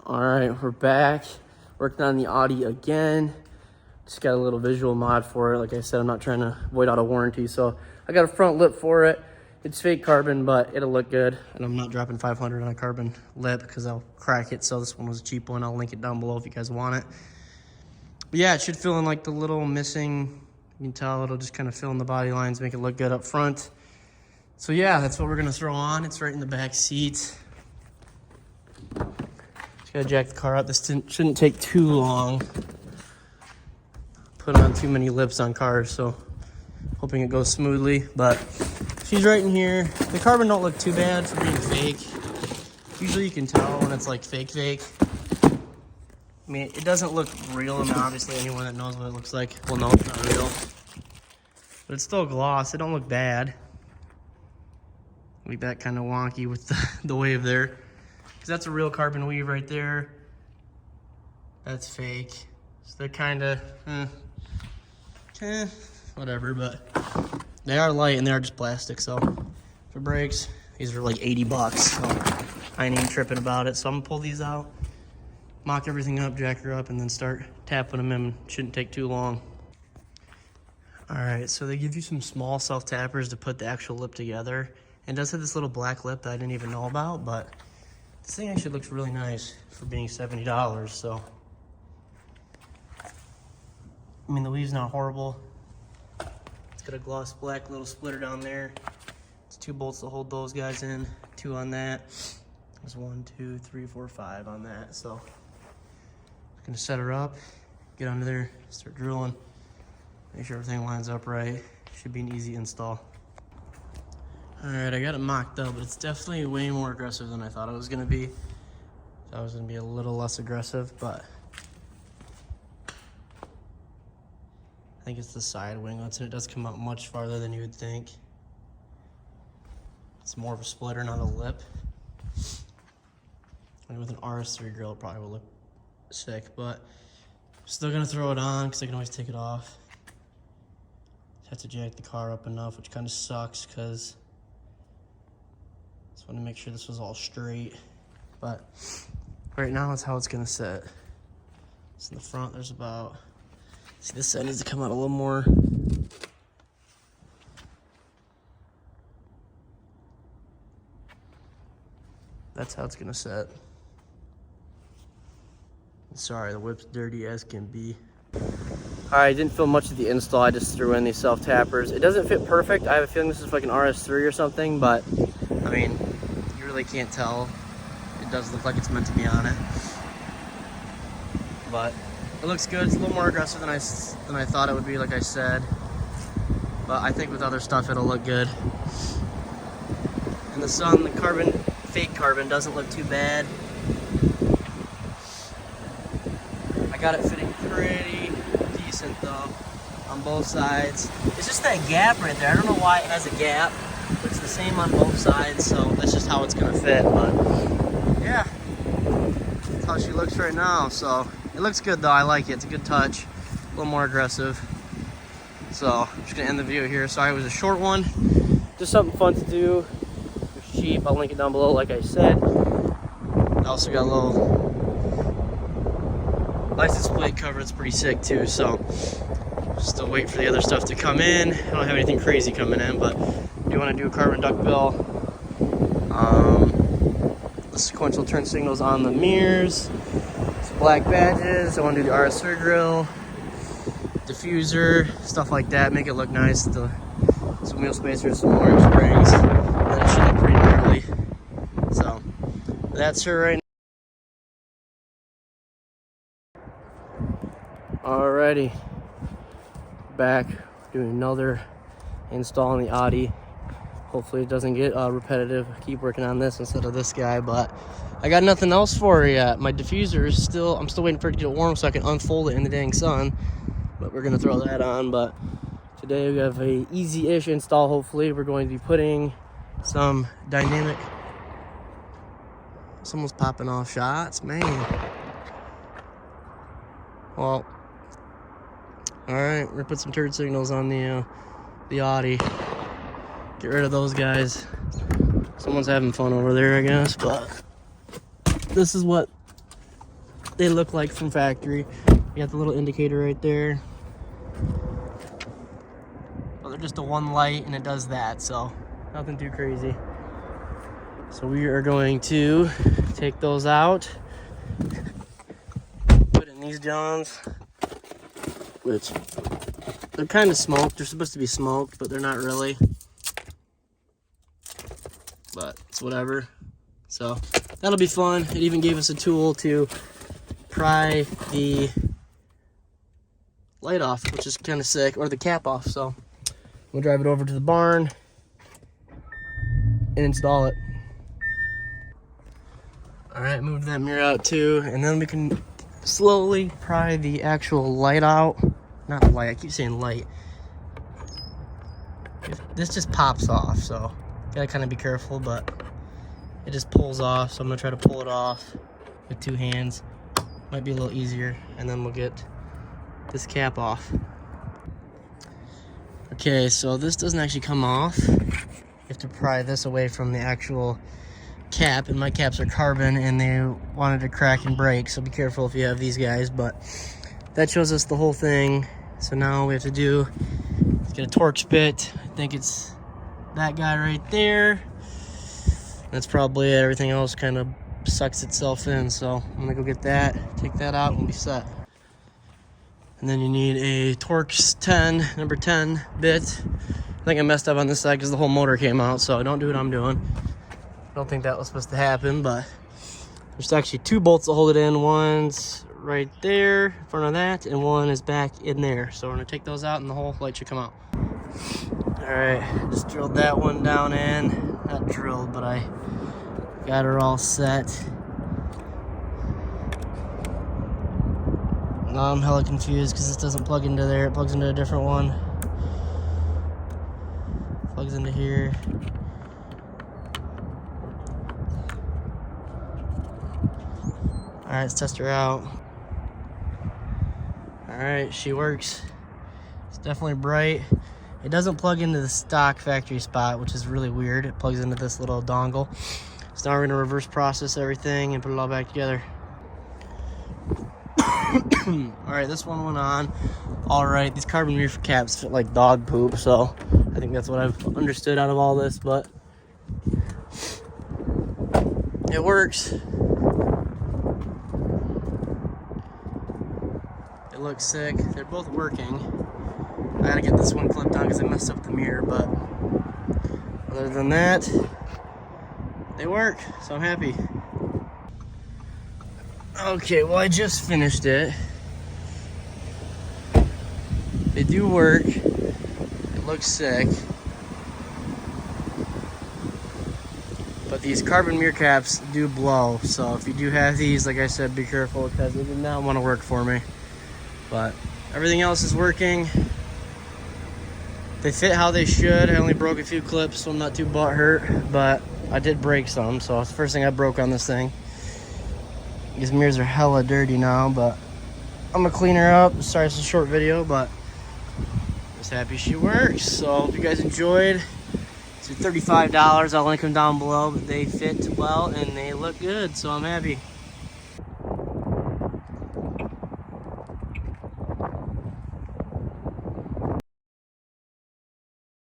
All right, we're back working on the Audi again. Just got a little visual mod for it. Like I said, I'm not trying to void out a warranty, so I got a front lip for it. It's fake carbon, but it'll look good, and I'm not dropping 500 on a carbon lip because I'll crack it. So this one was a cheap one. I'll link it down below if you guys want it. But yeah, it should fill in like the little missing, you can tell it'll just kind of fill in the body lines, make it look good up front. So yeah, that's what we're gonna throw on. It's right in the back seat. Gotta jack the car up. This shouldn't take too long. Put on too many lips on cars, so hoping it goes smoothly. But she's right in here. The carbon don't look too bad for being fake. Usually you can tell when it's like fake. I mean, it doesn't look real. I mean, obviously anyone that knows what it looks like will know it's not real. But it's still gloss. It don't look bad. Leave that kind of wonky with the wave there. Because that's a real carbon weave right there. That's fake. So they're kind of, whatever, but they are light and they are just plastic. So for brakes, these are like 80 bucks. So I ain't even tripping about it. So I'm gonna pull these out, mock everything up, jack her up, and then start tapping them in. Shouldn't take too long. All right, so they give you some small self-tappers to put the actual lip together. And it does have this little black lip that I didn't even know about, but this thing actually looks really nice for being $70, so. I mean, the weave's not horrible. It's got a gloss black little splitter down there. It's 2 bolts to hold those guys in, 2 on that. There's 1, 2, 3, 4, 5 on that, so. I'm gonna set her up, get under there, start drilling, make sure everything lines up right. Should be an easy install. All right, I got it mocked up, but it's definitely way more aggressive than I thought it was gonna be. Thought it was gonna be a little less aggressive, but I think it's the side winglets, and it does come out much farther than you would think. It's more of a splitter, not a lip. And with an RS3 grill, it probably will look sick, but I'm still gonna throw it on because I can always take it off. Just have to jack the car up enough, which kind of sucks because just want to make sure this was all straight, but right now that's how it's gonna sit. So in the front, there's about, see, this side needs to come out a little more. That's how it's gonna sit. Sorry, the whip's dirty as can be. All right, I didn't film much of the install. I just threw in these self-tappers. It doesn't fit perfect. I have a feeling this is like an RS3 or something, but I mean, you really can't tell. It does look like it's meant to be on it, but it looks good. It's a little more aggressive than I thought it would be, like I said, but I think with other stuff it'll look good. In the sun, the carbon, fake carbon, doesn't look too bad. I got it fitting pretty decent though on both sides. It's just that gap right there. I don't know why it has a gap, but it's the same on both sides, so that's just how it's gonna fit. But yeah, that's how she looks right now. So it looks good though. I like it. It's a good touch, a little more aggressive. So I'm just gonna end the video here. Sorry it was a short one, just something fun to do. It's cheap. I'll link it down below, like I said. I also got a little license plate cover. It's pretty sick too, so still wait for the other stuff to come in. I don't have anything crazy coming in, but I do want to do a carbon duckbill. The sequential turn signals on the mirrors, some black badges. I want to do the RS3 grill, diffuser, stuff like that, make it look nice. Some wheel spacers, some orange springs, and then it should look pretty gnarly. So that's her right now. Alrighty, back doing another install on the Audi. Hopefully it doesn't get repetitive. Keep working on this instead of this guy, but I got nothing else for it yet. My diffuser is still, I'm still waiting for it to get warm so I can unfold it in the dang sun, but we're gonna throw that on. But today we have a easy-ish install. Hopefully we're going to be putting some dynamic, someone's popping off shots, man. Well, all right, we're gonna put some turd signals on the Audi. Get rid of those guys. Someone's having fun over there, I guess, but this is what they look like from factory. You got the little indicator right there. Well, they're just a one light and it does that, so nothing too crazy. So we are going to take those out, put in these Johns, which they're kind of smoked. They're supposed to be smoked, but they're not really. But it's whatever. So that'll be fun. It even gave us a tool to pry the light off, which is kind of sick, or the cap off. So we'll drive it over to the barn and install it. All right, move that mirror out too, and then we can slowly pry the actual light out. Not light, I keep saying light. This just pops off, so gotta kind of be careful, but it just pulls off. So I'm gonna try to pull it off with two hands. Might be a little easier, and then we'll get this cap off. Okay, so this doesn't actually come off. You have to pry this away from the actual cap, and my caps are carbon and they wanted to crack and break, so be careful if you have these guys. But that shows us the whole thing. So now we have to do is get a Torx bit. I think it's that guy right there. That's probably it. Everything else kind of sucks itself in, so I'm gonna go get that, take that out, and we'll be set. And then you need a Torx 10, number 10 bit. I think I messed up on this side because the whole motor came out, so don't do what I'm doing. I don't think that was supposed to happen, but there's actually two bolts to hold it in. One's right there in front of that, and one is back in there. So we're gonna take those out and the whole light should come out. All right, just drilled that one down in. Not drilled, but I got her all set. Now I'm hella confused because this doesn't plug into there. It plugs into a different one. Plugs into here. All right, let's test her out. All right, she works. It's definitely bright. It doesn't plug into the stock factory spot, which is really weird. It plugs into this little dongle. So now we're gonna reverse process everything and put it all back together. All right, this one went on. All right, these carbon reefer caps fit like dog poop, so I think that's what I've understood out of all this, but it works. It looks sick. They're both working. I gotta get this one clipped on because I messed up the mirror, but other than that, they work, so I'm happy. Okay, well, I just finished it. They do work. It looks sick. But these carbon mirror caps do blow, so if you do have these, like I said, be careful because it did not want to work for me. But everything else is working. They fit how they should. I only broke a few clips, so I'm not too butthurt, but I did break some, so it's the first thing I broke on this thing. These mirrors are hella dirty now, but I'm gonna clean her up. Sorry it's a short video, but I'm just happy she works. So if you guys enjoyed, it's $35. I'll link them down below, but they fit well and they look good, so I'm happy.